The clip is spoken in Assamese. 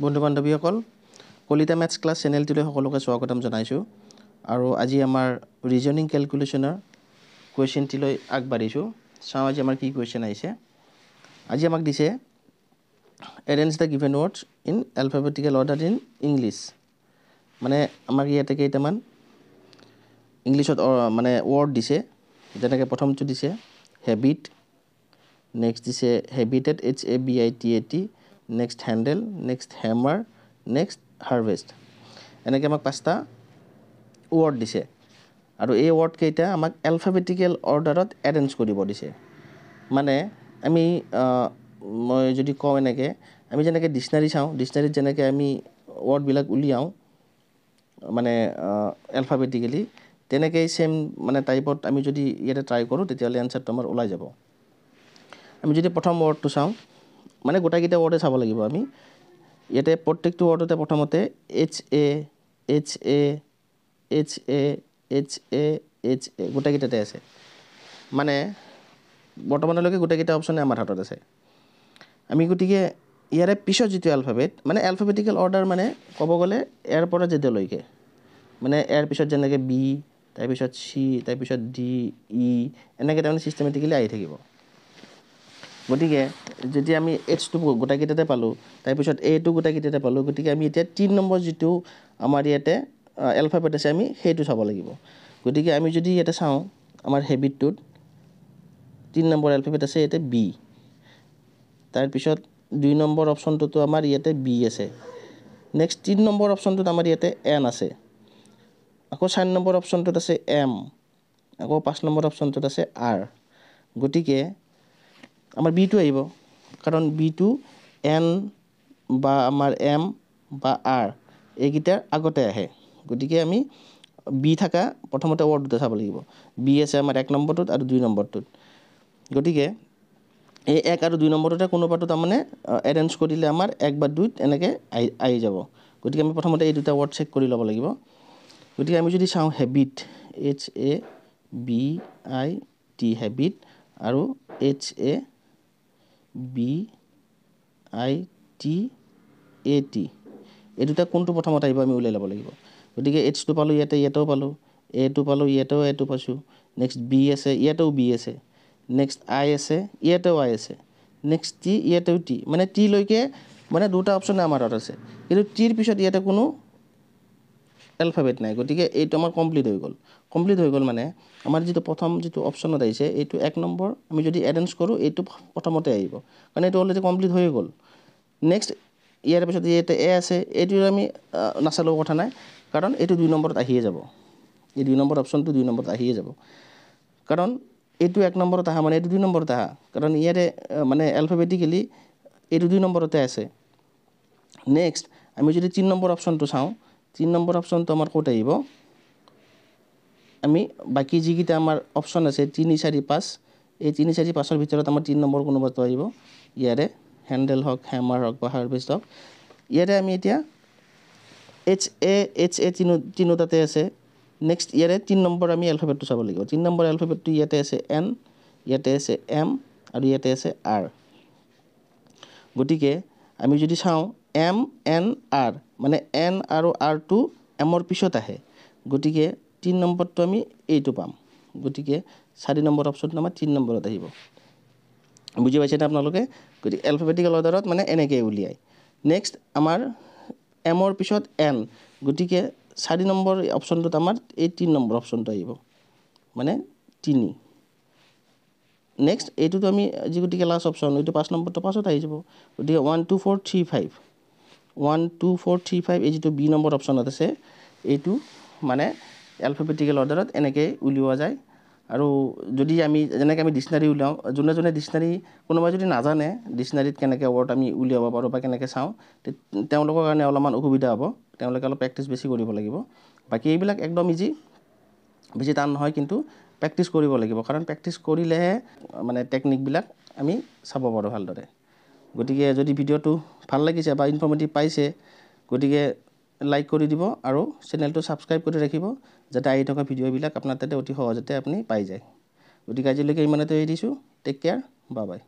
বন্ধু বান্ধৱীসকল কলিতা মেথছ ক্লাছ চেনেলটোলৈ সকলোকে স্বাগতম জনাইছোঁ আৰু আজি আমাৰ ৰিজনিং ক্যালকুলেশনৰ কুৱেশ্যনটিলৈ আগবাঢ়িছোঁ চাওঁ আজি আমাৰ কি কুৱেশ্যন আহিছে আজি আমাক দিছে arrange the given words in alphabetical order in English মানে আমাক ইয়াতে কেইটামান ইংলিছত মানে ওয়ার্ড দিছে যেনেকৈ প্ৰথমটো দিছে habit next দিছে habitat HABITAT next handle next hammer next harvest এনেকৈ আমাক পাঁচটা ওয়ার্ড দিছে আৰু এই ওয়াৰ্ড কেইটা আমাক অ্যালফাবেটিক্যাল অৰ্ডাৰত অ্যাৰেঞ্জ কৰিব দিছে মানে আমি মই যদি কওঁ এনেকৈ আমি যেনেকৈ ডিকশনাৰী চাওঁ ডিকশনাৰীত যেনেকৈ আমি ওয়ার্ড বিলাক উলিয়াওঁ মানে অ্যালফাবেটিক্যালি তেনেকৈ সেম মানে টাইপত আমি যদি ইয়াতে ট্ৰাই কৰোঁ তেতিয়াহ'লে আনসাৰটো আমাৰ ওলাই যাব আমি যদি প্ৰথম ওয়াৰ্ডটো চাওঁ মানে গোটেইকেইটা ওয়াৰ্ডে চাব লাগিব আমি ইয়াতে প্ৰত্যেকটো ওয়াৰ্ডতে প্ৰথমতে HA গোটেইকেইটাতে আছে মানে বৰ্তমানলৈকে গোটেইকেইটা অপচনে আমাৰ হাতত আছে আমি গতিকে ইয়াৰে পিছত যেটো অ্যালফাবেট মানে অ্যালফাবেটিক্যাল অৰ্ডাৰ মানে ক'ব গ'লে এৰ পৰা জেডলৈকে মানে এৰ পিছত যেনেকৈ বি তাৰ পিছত সি তাৰ পিছত ডি ই এনেকৈ তাৰমানে সিস্টেমেটিক্যালি আহি থাকিব গতিকে যদি আমি এইচটো গোটেইকেইটাতে পালোঁ তাৰ পিছত এটো গোটেইকেইটাতে পালোঁ গতিকে আমি এতিয়া 3 নম্বৰ যেটো আমাৰ ইয়াতে অ্যালফাবেট আছে আমি হেতু চাব লাগিব গতিকে আমি যদি ইয়াতে চাওঁ আমাৰ হেবিটটোত 3 নম্বৰ অ্যালফাবেট আছে ইয়াতে বি তাৰ পিছত 2 নম্বৰ অপচনটো আমাৰ ইয়াতে বি আছে নেক্সট 3 নম্বৰ অপচনটোত আমাৰ ইয়াতে এন আছে আকৌ 4 নম্বৰ অপচনটোত আছে এম আকৌ 5 নম্বৰ অপচনটোত আছে আৰ গতিকে আমাৰ বি টো আহিব কাৰণ বি টো এন বা আমাৰ এম বা আৰ এইকেইটাৰ আগতে আহে গতিকে আমি বি থাকা প্ৰথমতে ওয়াৰ্ড দুটা চাব লাগিব বি আছে আমাৰ 1 নম্বৰটোত আৰু 2 নম্বৰটোত গতিকে এই 1 আৰু 2 নম্বৰটোতে কোনোবাটো তাৰমানে অ্যাৰেঞ্জ কৰিলে আমাৰ 1 বা 2 এনেকৈ আহি যাব গতিকে আমি প্ৰথমতে এই দুটা ওয়াৰ্ড চেক কৰি ল'ব লাগিব গতিকে আমি যদি চাওঁ হেবিট HABIT হেবিট আৰু HABITAT এই দুটা কোনটো প্ৰথমত আহিব আমি উলাই ল'ব লাগিব গতিকে H টো পালো ইয়াতেও পালো A টো পালো ইয়াতেও পাইছোঁ নেক্সট B আছে ইয়াতেও B আছে নেক্সট I আছে ইয়াতেও I আছে নেক্সট T ইয়াতেও T মানে T লৈকে মানে দুটা অপচন আমাৰ হাতত আছে কিন্তু T ৰ পিছত ইয়াতে কোনো অ্যালফাবেট নাই গতিকে এইটো আমাৰ কমপ্লিট হৈ গ'ল মানে আমাৰ যেটো প্ৰথম যেটো অপচনত আহিছে এইটো 1 নম্বৰ আমি যদি অ্যাৰেঞ্জ কৰো এইটো প্ৰথমতে আহিব কাৰণ এইটো অলৰেডি কমপ্লিট হৈ গ'ল নেক্সট ইয়াৰ পিছত ইয়াতে এ আছে এইটো আমি নাচালো কথা নাই কাৰণ এইটো 2 নম্বৰত আহিয়ে যাব এই 2 নম্বৰ অপচনটো 2 নম্বৰত আহিয়ে যাব কাৰণ এইটো 1 নম্বৰত আহা মানে এইটো 2 নম্বৰত আহা কাৰণ ইয়াৰে মানে অ্যালফাবেটিক্যালি এইটো 2 নম্বৰতে আছে নেক্সট আমি যদি 3 নম্বৰ অপচনটো চাওঁ 3 নম্বৰ অপচনটো আমাৰ ক'ত আহিব আমি বাকি যিকিটা আমাৰ অপচন আছে 3 4 5 এই 3 4 5 ৰ ভিতৰত আমাৰ 3 নম্বৰ কোনোবাটো আহিব ইয়াৰে হ্যান্ডেল হক হ্যামাৰ হক বা হাৰভেস্ট হক ইয়াৰে আমি এতিয়া HA তিনিটাতে আছে নেক্সট ইয়াৰে 3 নম্বৰ আমি অ্যালফাবেটটো চাব লাগিব 3 নম্বৰ অ্যালফাবেটটো ইয়াতে আছে N ইয়াতে আছে M আৰু ইয়াতে আছে R গতিকে আমি যদি চাওঁ M N R মানে N আৰু R টো M ৰ পিছত আহে গতিকে 3 নম্বৰটো আমি এইটো পাম গতিকে 4 নম্বৰ অপচনটো আমাৰ 3 নম্বৰত আহিব বুজি পাইছেনে আপোনালোকে গতিকে অ্যালফাবেটিক্যাল অৰ্ডাৰত মানে এনেকৈ উলিয়াই নেক্সট আমাৰ M ৰ পিছত N গতিকে 4 নম্বৰ অপচনটোত আমাৰ এই 3 নম্বৰ অপচনটো আহিব মানে 3 নেক্সট এইটোতো আমি যি গতিকে লাষ্ট অপচন এইটো 5 নম্বৰটো পাছত আহি যাব গতিকে 1 2 4 3 5 1 2 4 3 5 এই যেটো বি নম্বৰ অপচনত আছে এইটো মানে অ্যালফাবেটিক্যাল অৰ্ডাৰত এনেকৈ উলিওৱা যায় আৰু যদি আমি যেনেকৈ আমি ডিকশনাৰী উলাও যোনে ডিকশনাৰী কোনোবা যদি নাজানে ডিকশনাৰীত কেনেকৈ ওয়াৰ্ড আমি উলিয়াব পাৰো বা কেনেকৈ চাওঁ তেওঁলোকৰ কাৰণে অলপমান অসুবিধা হ'ব তেওঁলোকে অলপ প্ৰেক্টিছ বেছি কৰিব লাগিব বাকি এইবিলাক একদম ইজি বেছি টান নহয় কিন্তু প্ৰেক্টিছ কৰিব লাগিব কাৰণ প্ৰেক্টিছ কৰিলেহে মানে টেকনিকবিলাক আমি চাব পাৰো ভালদৰে গতিকে যদি ভিডিওটো ভাল লাগিছে বা ইনফৰ্মেটিভ পাইছে গতিকে লাইক কৰি দিব আৰু চেনেলটো সাবস্ক্ৰাইব কৰি ৰাখিব যাতে আহি থকা ভিডিওবিলাক আপোনাৰ তাতে অতি সহজতে আপুনি পাই যায় গতিকে আজিলৈকে ইমানতে এৰি দিছোঁ টেক কেয়াৰ বাই বাই